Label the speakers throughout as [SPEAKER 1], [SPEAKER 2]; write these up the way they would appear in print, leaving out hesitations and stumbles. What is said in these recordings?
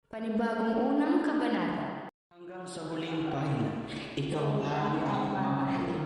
[SPEAKER 1] Panibagong unang kabanata.
[SPEAKER 2] Hanggang sa huling pahina, ikaw lang ang mamahalin.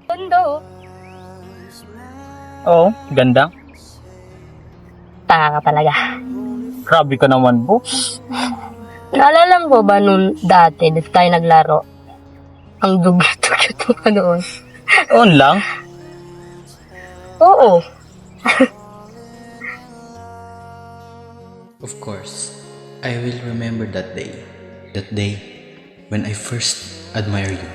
[SPEAKER 3] Tondo,
[SPEAKER 4] Oo, ganda.
[SPEAKER 3] tanga ka talaga.
[SPEAKER 4] Grabe ka naman, boss.
[SPEAKER 3] Naalala mo ba nung dati, dito tayo naglaro? Ang dugyot-dugyot mo ka noon.
[SPEAKER 4] On lang.
[SPEAKER 3] Oo.
[SPEAKER 2] Of course, I will remember that day. That day when I first admire you.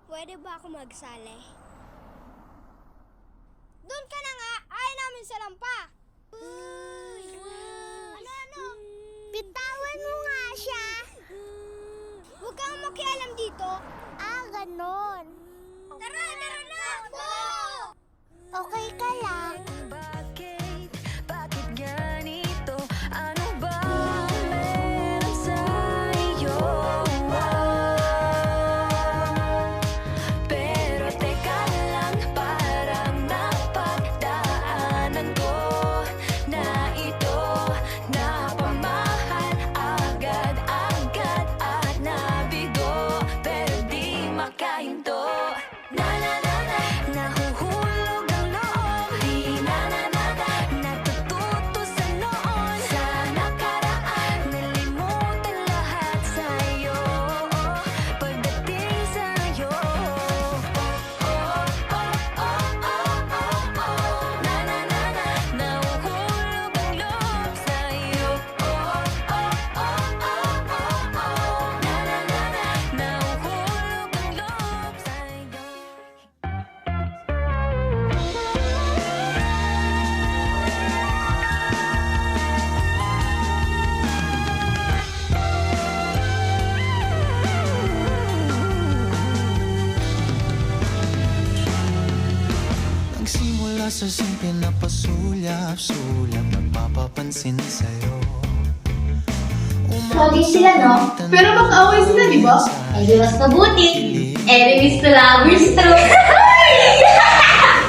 [SPEAKER 5] Pwede ba ako magsali? Doon ka na nga! Ayaw namin sa lampa! Ano? Bitawan mo nga siya! Huwag kang makialam dito! Ganon! Tara na! Okay ka lang?
[SPEAKER 6] Bakit ganito? Ano ba meron sa'yo? Pero teka lang, parang napagdaanan ko na ito. Napamahal agad-agad at nabigo, pero di makahinto. Nahuhulog ang loob, di natututo sa noon. Sa nakaraan, nalimutan lahat sa'yo. Pagdating sa'yo, nahuhulog ang loob sa'yo. Nahuhulog ang loob sa'yo.
[SPEAKER 7] Nagsimula sa simple na pasulyap-sulyap, nagpapapansin sa'yo.
[SPEAKER 8] Pogi sila, no? Pero mag-away sila, di ba? Ay, di mas mabuti. Enemies to lovers true.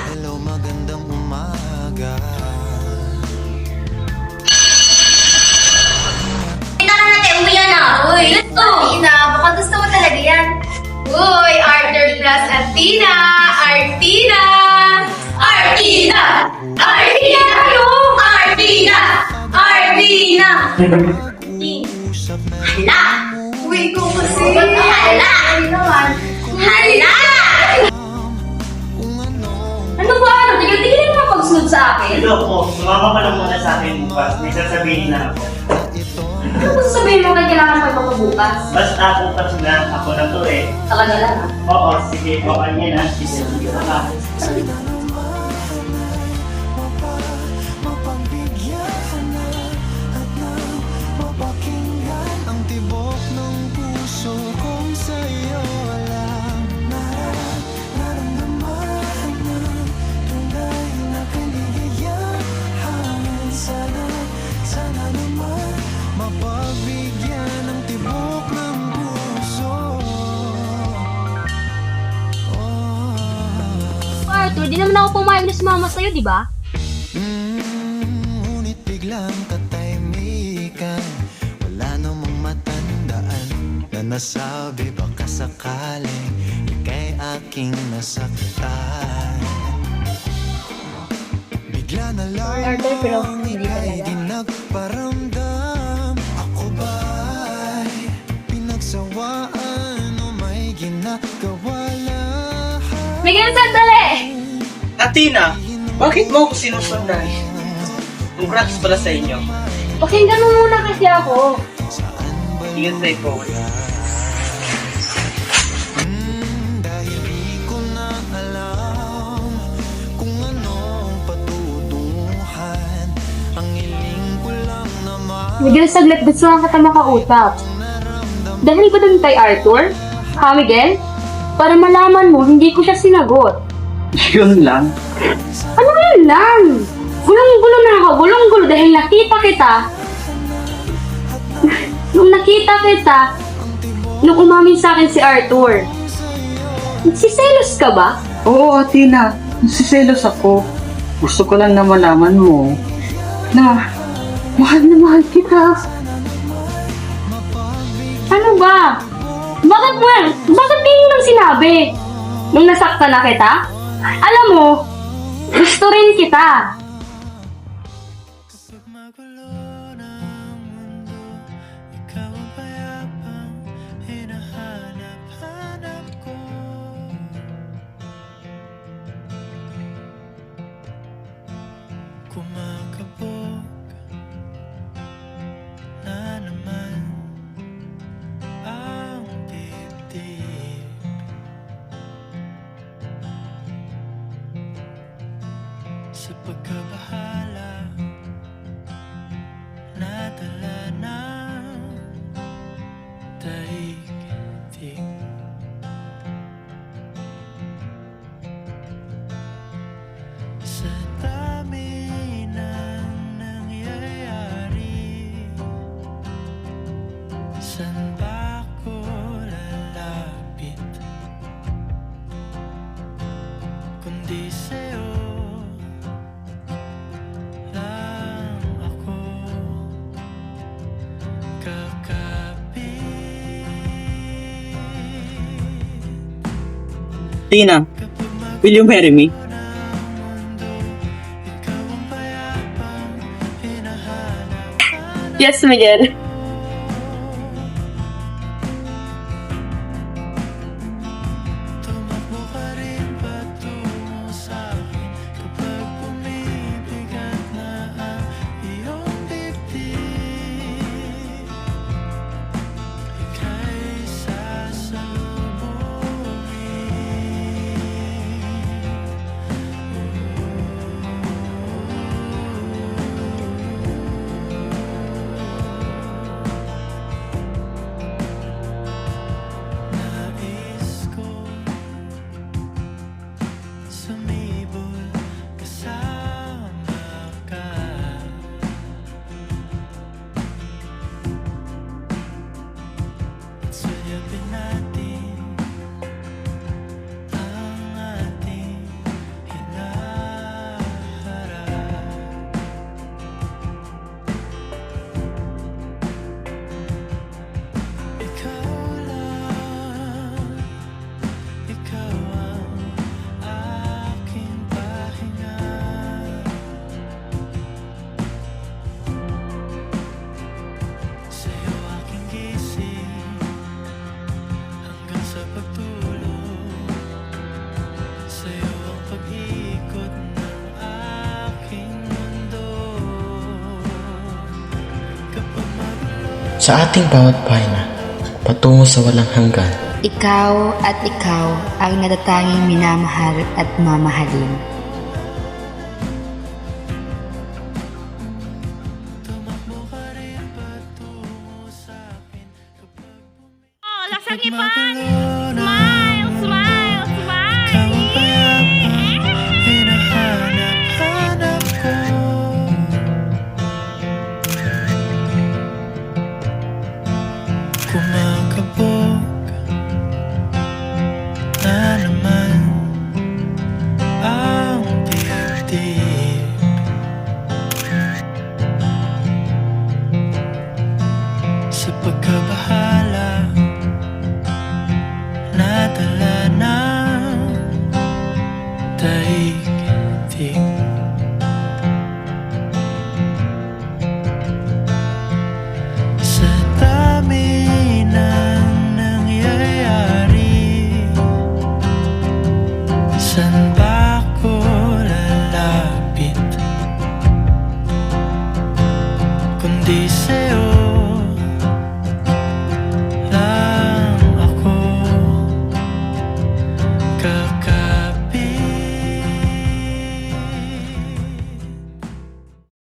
[SPEAKER 7] Hello, magandang umaga.
[SPEAKER 8] Kita na natin, umuya na. Uy, let's go. Ina, baka gusto mo talaga yan. Uy, Arthur plus Athena. Artina! Artina! Artina! Yung Artina! Artina!
[SPEAKER 7] Usap na
[SPEAKER 8] Hala! Uy, ko kasi. Hala! Hala!
[SPEAKER 7] kung ano.
[SPEAKER 8] Ano ba? Tigil-tigil mo pagsunod sa akin.
[SPEAKER 4] Hello po, sumama ka lang muna sa akin bukas. May sasabihin na ako.
[SPEAKER 8] Ano ba sasabihin mo na kailangan pa bukas?
[SPEAKER 4] Basta bukas na ako na to eh.
[SPEAKER 8] Talaga lang, ha?
[SPEAKER 4] Oo, sige, okay niya na. Sige ka.
[SPEAKER 7] Mapagbigyan ka na at nang mapakinggan ang tibok ng puso kong sa'yo lang nararamdaman ng tunay na kaligayahan. Sana naman mapagbigyan ng tibok ng puso.
[SPEAKER 3] Arthur, di naman ako pumayag na sumama sa'yo, di ba?
[SPEAKER 7] Ngunit biglang katahimikan, wala namang matandaan na nasabi baka sakaling ika'y aking nasaktan. Bigla na lang
[SPEAKER 3] Arthur, pero hindi
[SPEAKER 7] ika'y
[SPEAKER 3] talaga.
[SPEAKER 7] di nagparamdam. Ako ba'y pinagsawaan o may ginagawa lahat?
[SPEAKER 3] Miguel, sandali!
[SPEAKER 4] Athena, bakit mo ako sinusundan? Congrats pala sa inyo.
[SPEAKER 3] Pakinggan mo muna kasi ako.
[SPEAKER 4] Ingat sa ipon.
[SPEAKER 3] Miguel, saglit gusto lang kita makausap. Dahil ba dun kay Arthur? Ha, Miguel? Para malaman mo, hindi ko siya sinagot.
[SPEAKER 4] Yun lang.
[SPEAKER 3] Ano yun lang? Gulong-gulo na ako, gulong-gulo dahil nakita kita. Nung nakita kita, nung umamin sa akin si Arthur. Nagsiselos ka ba?
[SPEAKER 4] Oo, Athena. Nasiselos ako. Gusto ko lang na malaman mo na mahal kita.
[SPEAKER 3] Ano ba? Bakit di mo nang sinabi? Nung nasaktan na kita? Alam mo, gusto rin kita.
[SPEAKER 7] Magulo ng mundo, ikaw ang payapang hinahanap-hanap ko. Kumakabog na naman ang dibdib. Sa pagkabahala nadala ng daigdig. Sa dami ng nangyayari, saan ba ako lalapit? Kundi sa'yo lang ako kakapit.
[SPEAKER 4] Tina, will you marry me?
[SPEAKER 3] Yes, Miguel.
[SPEAKER 7] Tumakbo ka rin patungo sa'kin kapag bumibigat na ang iyong dibdib. Ika'y nais ko sumibol kasama ka. At suyapin natin ang ating hinaharap. Ikaw lang, ikaw ang aking pahinga. Sa'yo aking gising hanggang sa pagtulog. Sa'yo ang pag-ikot ng aking mundo. Kapag magulo
[SPEAKER 2] Sa ating bawat pahinga, patungo sa walang hanggan.
[SPEAKER 1] Ikaw at ikaw ang natatanging minamahal at mamahalin.
[SPEAKER 7] magulo na